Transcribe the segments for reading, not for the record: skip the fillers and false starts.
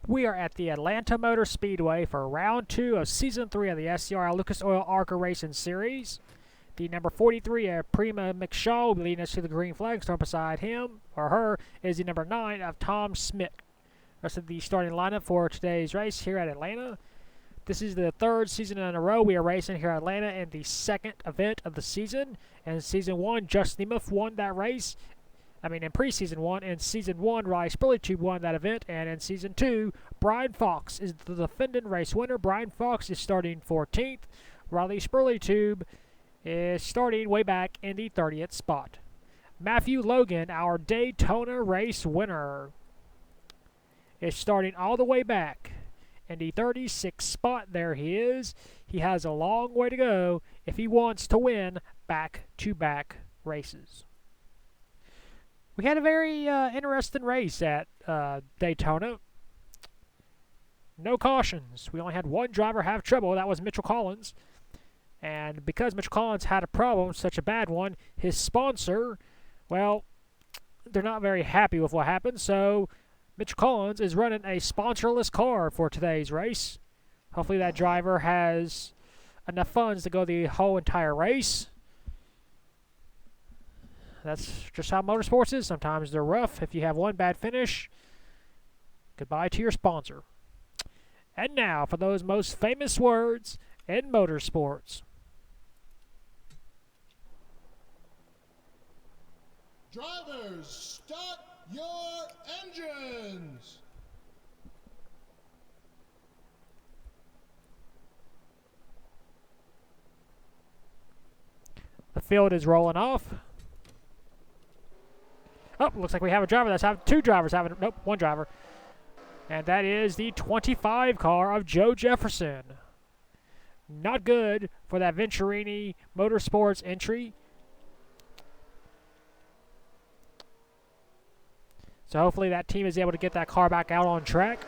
We are at the Atlanta Motor Speedway for round 2 of season 3 of the SCRL Lucas Oil ARCA Racing Series. The number 43, Prima McShaw, will be leading us to the green flag. Starting beside him, or her, is the number 9 of Tom Smith. Rest of the starting lineup for today's race here at Atlanta. This is the third season in a row we are racing here at Atlanta in the second event of the season. And season 1, Justin Nemuth won that race. In preseason 1. In season 1, Riley Spurleytube won that event. And in season 2, Brian Fox is the defending race winner. Brian Fox is starting 14th. Riley Spurleytube is starting way back in the 30th spot. Matthew Logan, our Daytona race winner, is starting all the way back in the 36th spot. There he is. He has a long way to go if he wants to win back-to-back races. We had a very interesting race at Daytona. No cautions. We only had one driver have trouble. That was Mitchell Collins. And because Mitchell Collins had a problem, such a bad one, his sponsor, well, they're not very happy with what happened. So Mitchell Collins is running a sponsorless car for today's race. Hopefully that driver has enough funds to go the whole entire race. That's just how motorsports is. Sometimes they're rough. If you have one bad finish, goodbye to your sponsor. And now for those most famous words in motorsports. Drivers, start your engines! The field is rolling off. Oh, looks like we have a driver. That's two drivers having, nope, one driver. And that is the 25 car of Joe Jefferson. Not good for that Venturini Motorsports entry. So hopefully that team is able to get that car back out on track.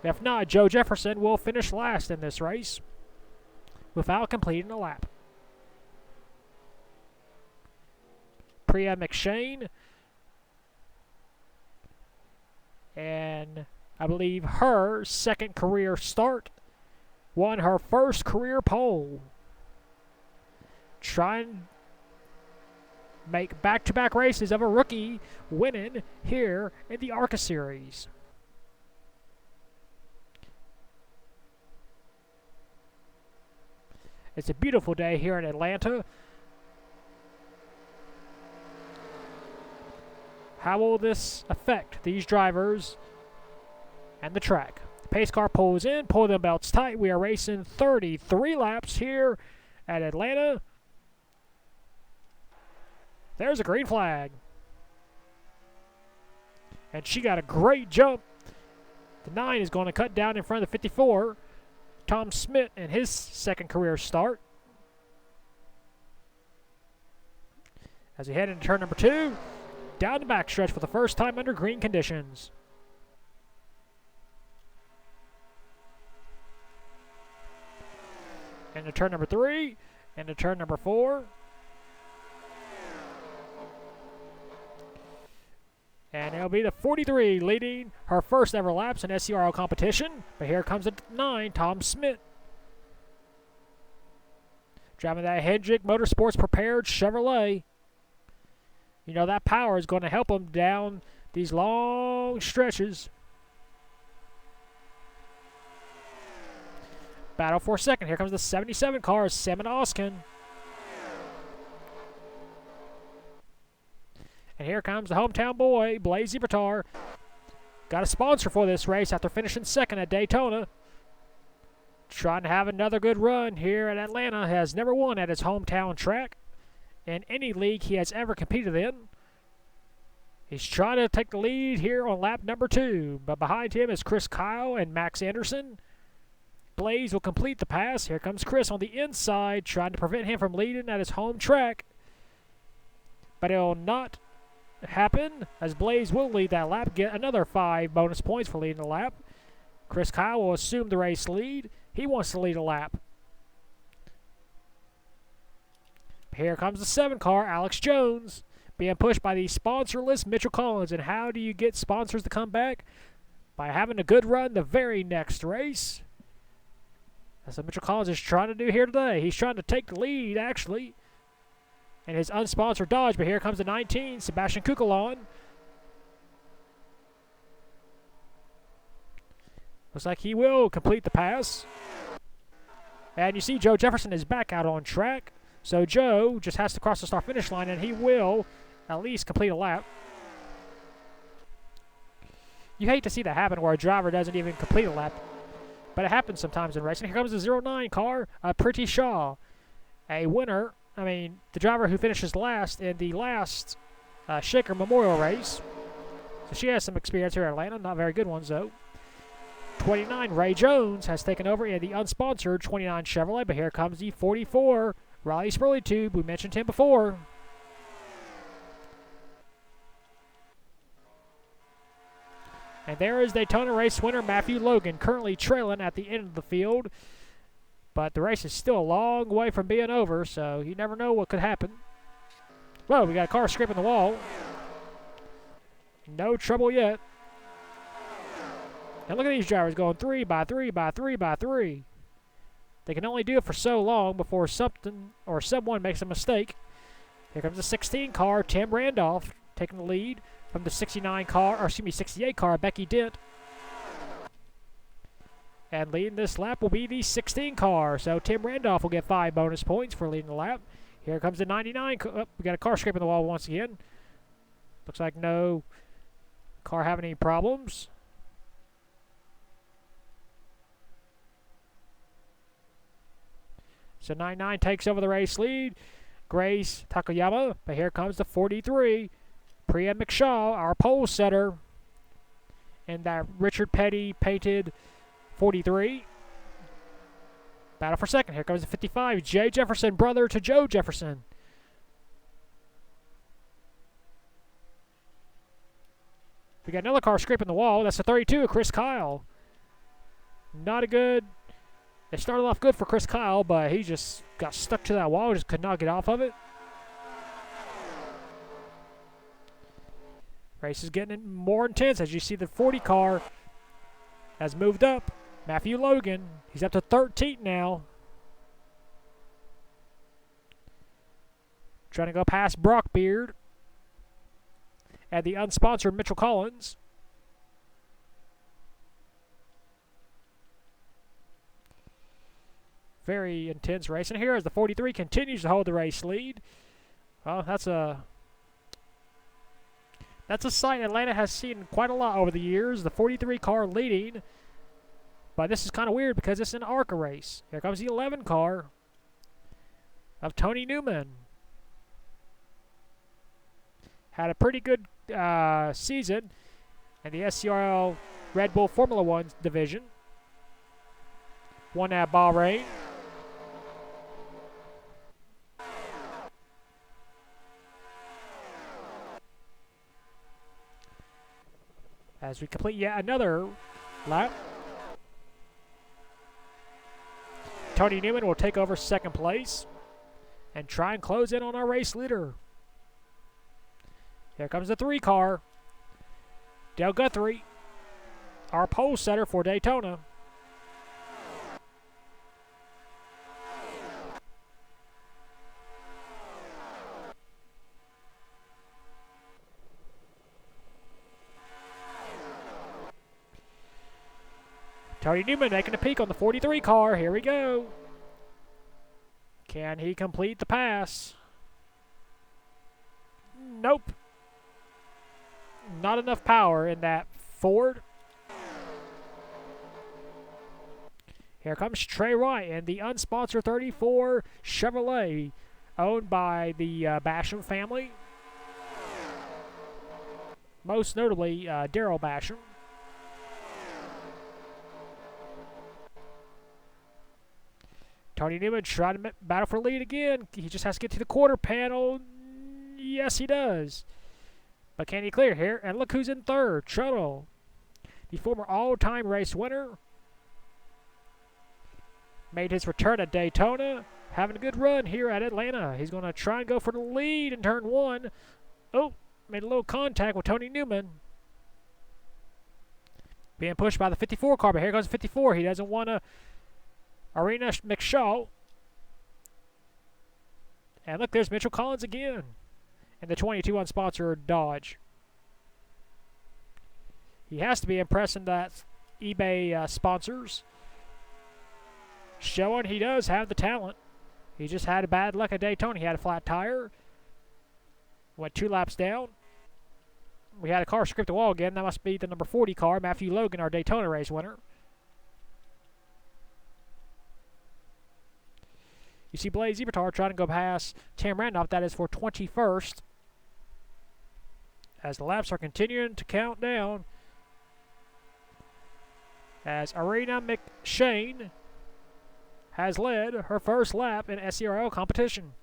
If not, Joe Jefferson will finish last in this race without completing a lap. Priya McShane, and I believe her second career start, won her first career pole. Trying make back-to-back races of a rookie winning here in the ARCA series. It's a beautiful day here in Atlanta. How will this affect these drivers and the track? The pace car pulls in, pull them belts tight. We are racing 33 laps here at Atlanta. There's a green flag. And she got a great jump. The 9 is going to cut down in front of the 54. Tom Smith in his second career start. As we head into turn number 2, down the backstretch for the first time under green conditions. Into turn number 3, into turn number 4. And it'll be the 43 leading her first ever laps in SCRL competition. But here comes the 9, Tom Smith. Driving that Hendrick Motorsports prepared Chevrolet. You know, that power is going to help him down these long stretches. Battle for second. Here comes the 77 car, Sam Oskin. And here comes the hometown boy, Blaze Bertar. Got a sponsor for this race after finishing second at Daytona. Trying to have another good run here at Atlanta. Has never won at his hometown track in any league he has ever competed in. He's trying to take the lead here on lap number 2. But behind him is Chris Kyle and Max Anderson. Blaze will complete the pass. Here comes Chris on the inside, trying to prevent him from leading at his home track. But it'll not happen, as Blaze will lead that lap, get another 5 bonus points for leading the lap. Chris Kyle will assume the race lead. He wants to lead a lap. Here comes the 7 car, Alex Jones, being pushed by the sponsorless Mitchell Collins. And how do you get sponsors to come back? by having a good run the very next race. That's what Mitchell Collins is trying to do here today. He's trying to take the lead, actually, in his unsponsored Dodge. But here comes the 19, Sebastian Kukulon. Looks like he will complete the pass. And you see Joe Jefferson is back out on track. So Joe just has to cross the start-finish line, and he will at least complete a lap. You hate to see that happen where a driver doesn't even complete a lap. But it happens sometimes in racing. Here comes the 09 car, Pretty Shaw. A winner, the driver who finishes last in the last Shaker Memorial race. So she has some experience here in Atlanta. Not very good ones, though. 29, Ray Jones has taken over in the unsponsored 29 Chevrolet. But here comes the 44, Riley Spurley-Tube. We mentioned him before. And there is Daytona race winner Matthew Logan, currently trailing at the end of the field. But the race is still a long way from being over, so you never know what could happen. Whoa, we got a car scraping the wall. No trouble yet. And look at these drivers going 3 by 3 by 3 by 3. They can only do it for so long before something or someone makes a mistake. Here comes the 16 car, Tim Randolph, taking the lead from the 68 car, Becky Dent. And leading this lap will be the 16 car. So Tim Randolph will get 5 bonus points for leading the lap. Here comes the 99. We got a car scraping the wall once again. Looks like no car having any problems. So 99 takes over the race lead. Grace Takayama. But here comes the 43. Priya McShaw, our pole setter, and that Richard Petty painted 43. Battle for second. Here comes the 55. Jay Jefferson, brother to Joe Jefferson. We got another car scraping the wall. That's the 32 of Chris Kyle. Not a good... It started off good for Chris Kyle, but he just got stuck to that wall. Just could not get off of it. Race is getting more intense as you see the 40 car has moved up. Matthew Logan, he's up to 13 now. Trying to go past Brock Beard and the unsponsored Mitchell Collins. Very intense race. And here as the 43 continues to hold the race lead. Well, that's a sight Atlanta has seen quite a lot over the years. The 43 car leading. But this is kind of weird because it's an ARCA race. Here comes the 11 car of Tony Newman. Had a pretty good season in the SCRL Red Bull Formula One division. Won at Bahrain. As we complete yet another lap. Tony Newman will take over second place and try and close in on our race leader. Here comes the 3 car. Dale Guthrie, our pole setter for Daytona. Tony Newman making a peek on the 43 car. Here we go. Can he complete the pass? Nope. Not enough power in that Ford. Here comes Trey Wright and the unsponsored 34 Chevrolet, owned by the Basham family. Most notably, Daryl Basham. Tony Newman trying to battle for lead again. He just has to get to the quarter panel. Yes, he does. But can he clear here? And look who's in third. Trudell, the former all-time race winner. Made his return at Daytona. Having a good run here at Atlanta. He's going to try and go for the lead in turn 1. Oh, made a little contact with Tony Newman. Being pushed by the 54 car, but here goes the 54. He doesn't want to. Arena McShaw. And look, there's Mitchell Collins again. And the 22 unsponsored Dodge. He has to be impressing that eBay sponsors. Showing he does have the talent. He just had a bad luck at Daytona. He had a flat tire. Went 2 laps down. We had a car scrape the wall again. That must be the number 40 car, Matthew Logan, our Daytona race winner. You see Blaze Ebertard trying to go past Tim Randolph. That is for 21st. As the laps are continuing to count down. As Arena McShane has led her first lap in SCRL competition.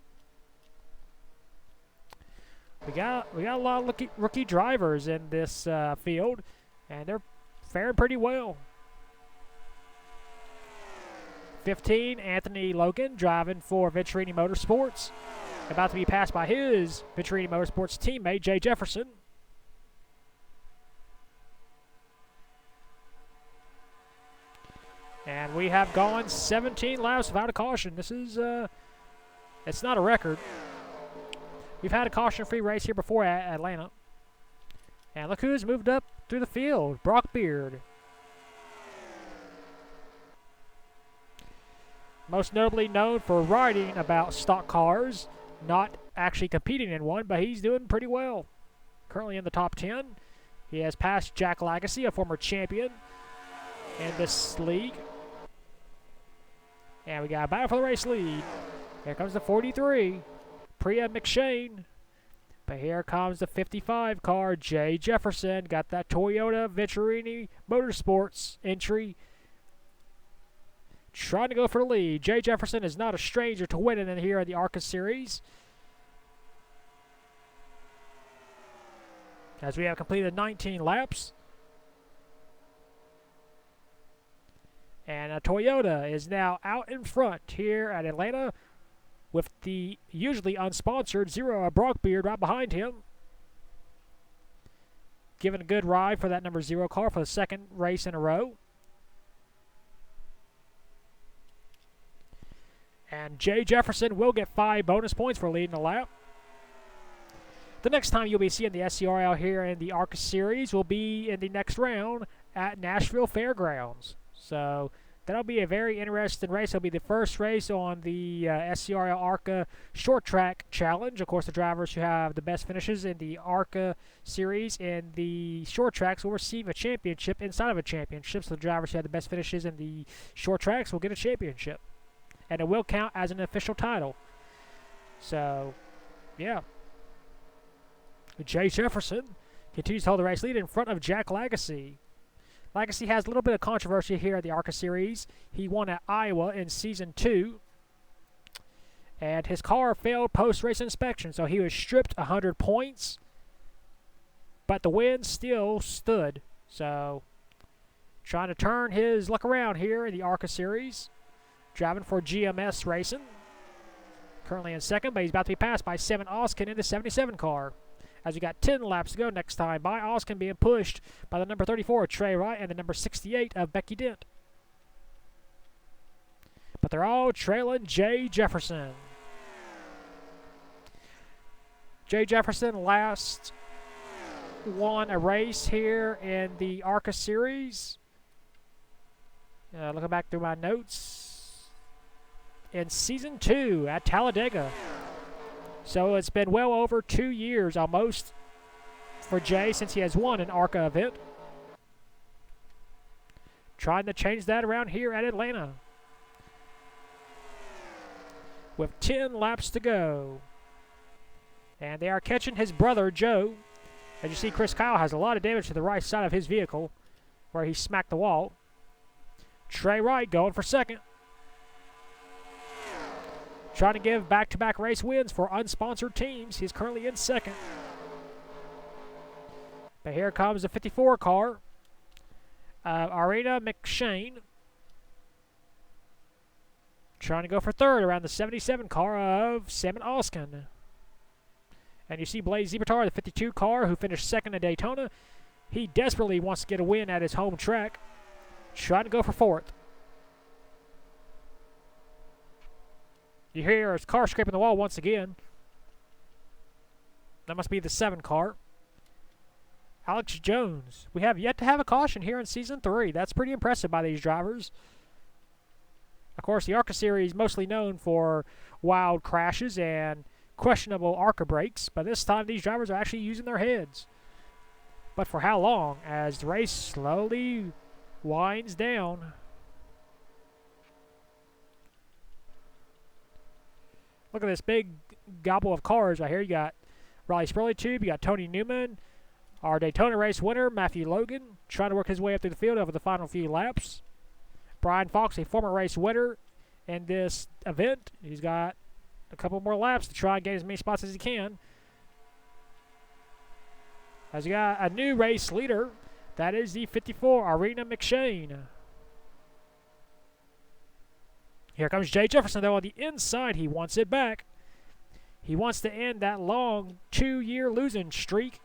We got a lot of rookie drivers in this field, and they're faring pretty well. 15, Anthony Logan, driving for Venturini Motorsports. About to be passed by his Venturini Motorsports teammate, Jay Jefferson. And we have gone 17 laps without a caution. This is, it's not a record. We've had a caution-free race here before at Atlanta. And look who's moved up through the field, Brock Beard. Most notably known for writing about stock cars, not actually competing in one, but he's doing pretty well. Currently in the top 10. He has passed Jack Lagacy, a former champion in this league. And we got a battle for the race lead. Here comes the 43, Priya McShane. But here comes the 55 car, Jay Jefferson. Got that Toyota Venturini Motorsports entry. Trying to go for the lead. Jay Jefferson is not a stranger to winning in here in the ARCA series. As we have completed 19 laps. And Toyota is now out in front here at Atlanta with the usually unsponsored Zero Brock Beard right behind him. Giving a good ride for that number 0 car for the second race in a row. And Jay Jefferson will get 5 bonus points for leading the lap. The next time you'll be seeing the SCRL here in the ARCA series will be in the next round at Nashville Fairgrounds. So that'll be a very interesting race. It'll be the first race on the SCRL ARCA Short Track Challenge. Of course, the drivers who have the best finishes in the ARCA series in the short tracks will receive a championship inside of a championship. So the drivers who have the best finishes in the short tracks will get a championship. And it will count as an official title. So, yeah. Jay Jefferson continues to hold the race lead in front of Jack Lagacy. Lagacy has a little bit of controversy here at the ARCA series. He won at Iowa in Season 2. And his car failed post-race inspection, so he was stripped 100 points. But the win still stood. So, trying to turn his luck around here in the ARCA series. Driving for GMS Racing. Currently in second, but he's about to be passed by 7 Oskin in the 77 car. As we got 10 laps to go next time by Oskin being pushed by the number 34, Trey Wright, and the number 68 of Becky Dent. But they're all trailing Jay Jefferson. Jay Jefferson last won a race here in the ARCA series. Looking back through my notes. In Season 2 at Talladega. So it's been well over 2 years almost for Jay since he has won an ARCA event. Trying to change that around here at Atlanta. With 10 laps to go. And they are catching his brother, Joe. As you see, Chris Kyle has a lot of damage to the right side of his vehicle where he smacked the wall. Trey Wright going for second. Trying to give back-to-back race wins for unsponsored teams. He's currently in second. But here comes the 54 car. Arena McShane. Trying to go for third around the 77 car of Salmon Oskin. And you see Blaze Zebertar, the 52 car, who finished second at Daytona. He desperately wants to get a win at his home track. Trying to go for fourth. You hear his car scraping the wall once again. That must be the 7 car. Alex Jones. We have yet to have a caution here in Season 3. That's pretty impressive by these drivers. Of course, the ARCA series is mostly known for wild crashes and questionable ARCA brakes, but this time these drivers are actually using their heads. But for how long? As the race slowly winds down. Look at this big gobble of cars right here. You got Riley Spurley Tube, you got Tony Newman, our Daytona race winner, Matthew Logan, trying to work his way up through the field over the final few laps. Brian Fox, a former race winner in this event. He's got a couple more laps to try and get as many spots as he can. As you got a new race leader, that is the 54, Arena McShane. Here comes Jay Jefferson, though, on the inside. He wants it back. He wants to end that long 2-year losing streak.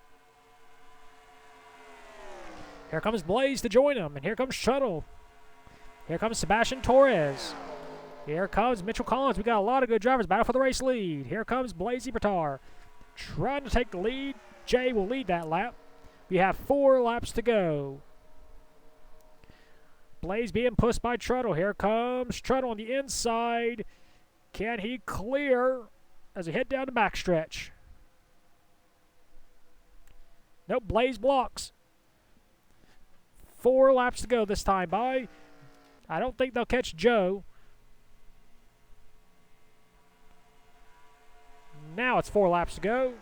Here comes Blaze to join him, and here comes Shuttle. Here comes Sebastian Torres. Here comes Mitchell Collins. We got a lot of good drivers battle for the race lead. Here comes Blaze Bertar trying to take the lead. Jay will lead that lap. We have 4 laps to go. Blaze being pushed by Truttle. Here comes Truttle on the inside. Can he clear as he head down the backstretch? Nope, Blaze blocks. 4 laps to go this time by. I don't think they'll catch Joe. Now it's 4 laps to go.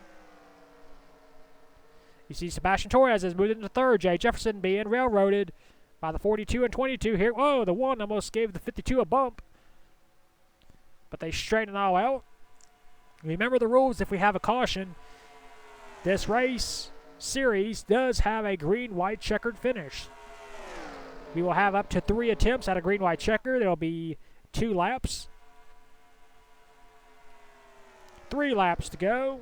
You see Sebastian Torres has moved into third. Jay Jefferson being railroaded by the 42 and 22 here. Whoa, the 1 almost gave the 52 a bump. But they straighten it all out. Remember the rules if we have a caution. This race series does have a green-white checkered finish. We will have up to 3 attempts at a green-white checker. There will be 2 laps. 3 laps to go.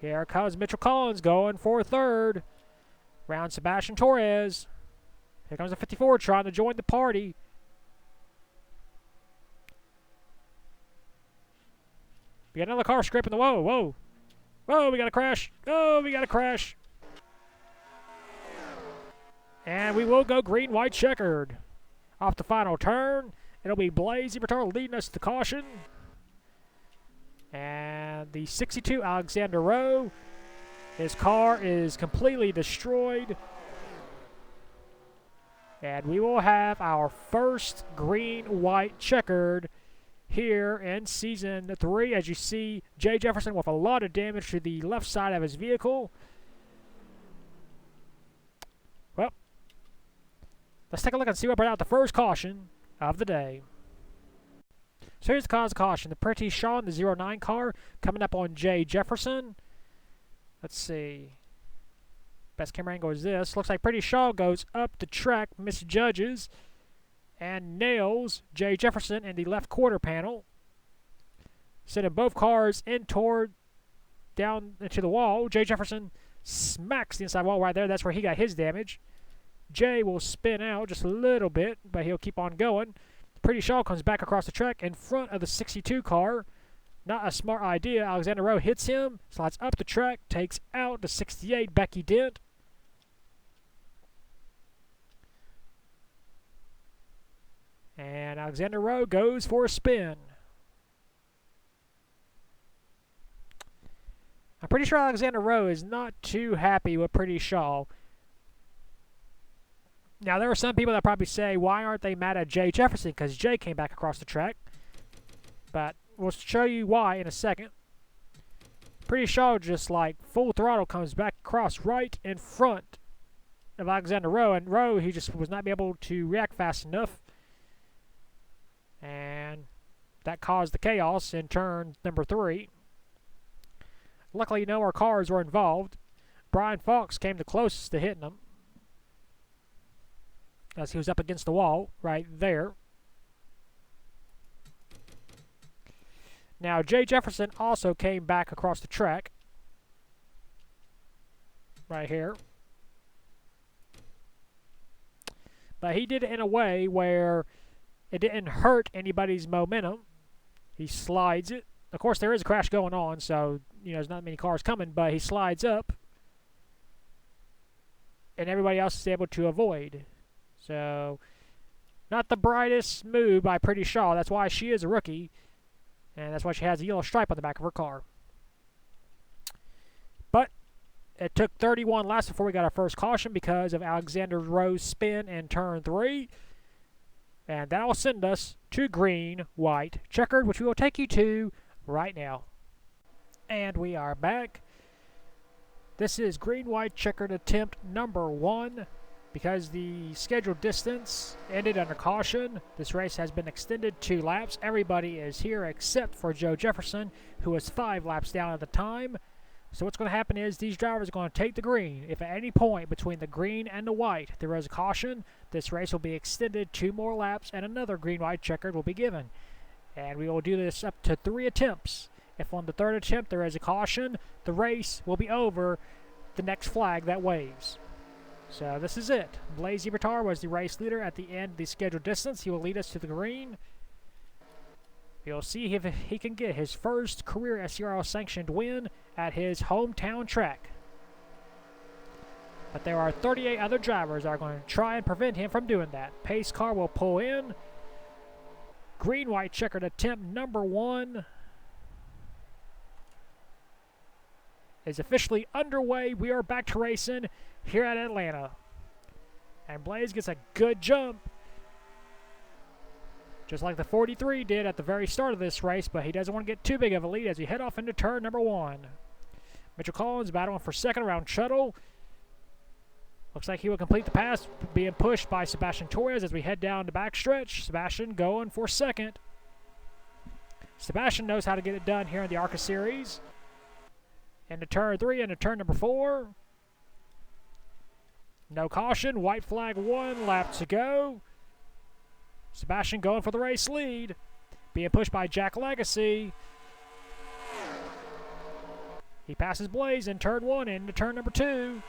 Here comes Mitchell Collins going for third. Round Sebastian Torres. Here comes the 54 trying to join the party. We got another car scraping the whoa, whoa. Whoa, we got a crash. Oh, we got a crash. And we will go green, white, checkered. Off the final turn, it'll be Blaze Bertar leading us to caution. And the 62, Alexander Rowe, his car is completely destroyed. And we will have our first green, white, checkered here in Season 3. As you see, Jay Jefferson with a lot of damage to the left side of his vehicle. Well, let's take a look and see what brought out the first caution of the day. So here's the cause of caution. The Pretty Sean, the 09 car, coming up on Jay Jefferson. Let's see. Best camera angle is this. Looks like Pretty Shaw goes up the track, misjudges, and nails Jay Jefferson in the left quarter panel, sending both cars in toward down into the wall. Jay Jefferson smacks the inside wall right there. That's where he got his damage. Jay will spin out just a little bit, but he'll keep on going. Pretty Shaw comes back across the track in front of the 62 car. Not a smart idea. Alexander Rowe hits him, slides up the track, takes out the 68 Becky Dent. And Alexander Rowe goes for a spin. I'm pretty sure Alexander Rowe is not too happy with Pretty Shaw. Now, there are some people that probably say, why aren't they mad at Jay Jefferson? Because Jay came back across the track. But we'll show you why in a second. Pretty Shaw just like full throttle comes back across right in front of Alexander Rowe. And Rowe, he just was not able to react fast enough. And that caused the chaos in turn number 3. Luckily, no more cars were involved. Brian Fox came the closest to hitting him, as he was up against the wall right there. Now, Jay Jefferson also came back across the track right here. but he did it in a way where it didn't hurt anybody's momentum. He slides it. Of course, there is a crash going on, so there's not many cars coming, but he slides up, and everybody else is able to avoid. So, not the brightest move by Pretty Shaw. That's why she is a rookie, and that's why she has a yellow stripe on the back of her car. But it took 31 laps before we got our first caution because of Alexander Rowe's spin in turn 3. And that will send us to green, white, checkered, which we will take you to right now. And we are back. This is green, white, checkered attempt number 1. Because the scheduled distance ended under caution, this race has been extended 2 laps. Everybody is here except for Joe Jefferson, who was 5 laps down at the time. So what's going to happen is these drivers are going to take the green. If at any point between the green and the white there is a caution, this race will be extended 2 more laps and another green, white, checkered will be given. And we will do this up to 3 attempts. If on the 3rd attempt there is a caution, the race will be over the next flag that waves. So this is it. Blaze Ebertar was the race leader at the end of the scheduled distance. He will lead us to the green. We'll see if he can get his first career SCRL sanctioned win at his hometown track. But there are 38 other drivers that are going to try and prevent him from doing that. Pace car will pull in. Green, white, checkered attempt number 1 is officially underway. We are back to racing here at Atlanta. And Blaze gets a good jump, just like the 43 did at the very start of this race, but he doesn't want to get too big of a lead as we head off into turn number 1. Mitchell Collins battling for second around Shuttle. Looks like he will complete the pass, being pushed by Sebastian Torres as we head down the backstretch. Sebastian going for second. Sebastian knows how to get it done here in the ARCA series. Into turn 3, into turn number 4. No caution, white flag 1, lap to go. Sebastian going for the race lead, being pushed by Jack Legacy. He passes Blaze in turn 1 into turn number 2.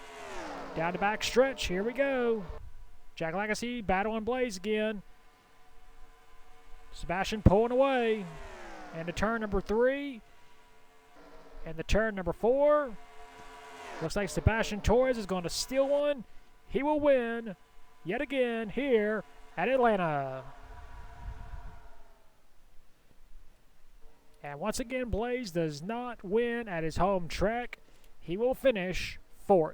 Down the back stretch, here we go. Jack Legacy battling Blaze again. Sebastian pulling away. Into turn number 3. And the turn number 4. Looks like Sebastian Torres is going to steal one. He will win yet again here at Atlanta. And once again, Blaze does not win at his home track. He will finish 4th.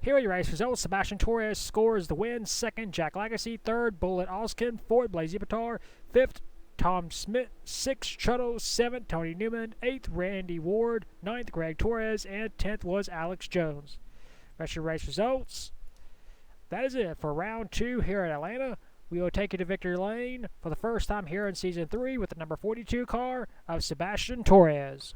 Here are your race results. Sebastian Torres scores the win. 2nd, Jack Legacy. 3rd, Bullet Oskin. 4th, Blaze Ebertar. 5th, Tom Smith. 6th, Chuttle. 7th, Tony Newman. 8th, Randy Ward. 9th, Greg Torres. And 10th was Alex Jones. Rest of your race results. That is it for round 2 here at Atlanta. We will take you to victory lane for the first time here in Season 3 with the number 42 car of Sebastian Torres.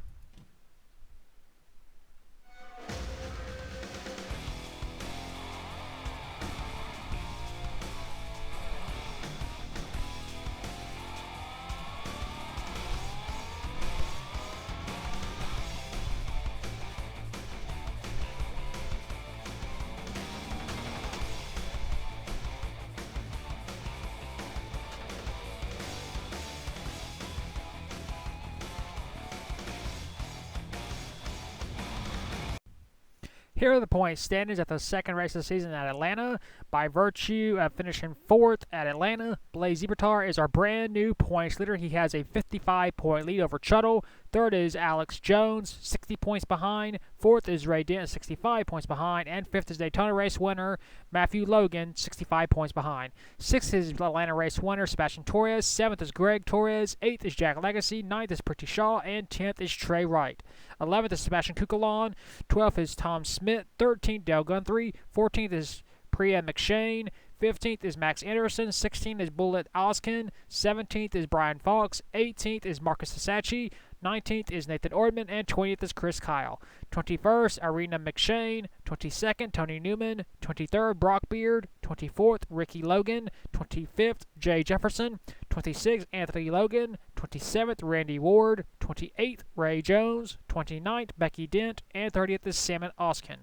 Here are the point standings at the second race of the season at Atlanta. By virtue of finishing 4th at Atlanta, Blaze Ebertar is our brand new points leader. He has a 55-point lead over Chuttle. 3rd is Alex Jones, 60 points behind. 4th is Ray Dent, 65 points behind. And 5th is Daytona race winner Matthew Logan, 65 points behind. 6th is Atlanta race winner Sebastian Torres. 7th is Greg Torres. 8th is Jack Legacy. 9th is Pretty Shaw. And 10th is Trey Wright. 11th is Sebastian Kukalon. 12th is Tom Smith. 13th, Dale Guthrie. 14th is Priya McShane. 15th is Max Anderson. 16th is Bullet Oskin. 17th is Brian Fox. 18th is Marcus Sasachi. 19th is Nathan Ordman. And 20th is Chris Kyle. 21st, Irina McShane. 22nd, Tony Newman. 23rd, Brock Beard. 24th, Ricky Logan. 25th, Jay Jefferson. 26th, Anthony Logan. 27th, Randy Ward. 28th, Ray Jones. 29th, Becky Dent. And 30th is Salmon Oskin.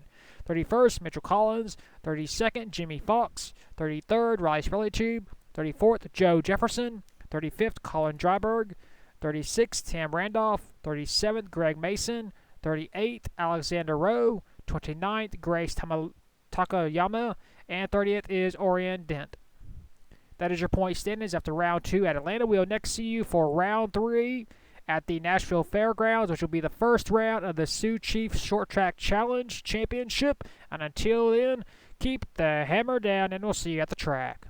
31st, Mitchell Collins. 32nd, Jimmy Fox. 33rd, Rice Relitube. 34th, Joe Jefferson. 35th, Colin Dryberg. 36th, Tam Randolph. 37th, Greg Mason. 38th, Alexander Rowe. 29th, Grace Takayama. And 30th is Orion Dent. That is your point standings after round 2 at Atlanta. We'll next see you for round 3 at the Nashville Fairgrounds, which will be the first round of the Sioux Chiefs Short Track Challenge Championship. And until then, keep the hammer down, and we'll see you at the track.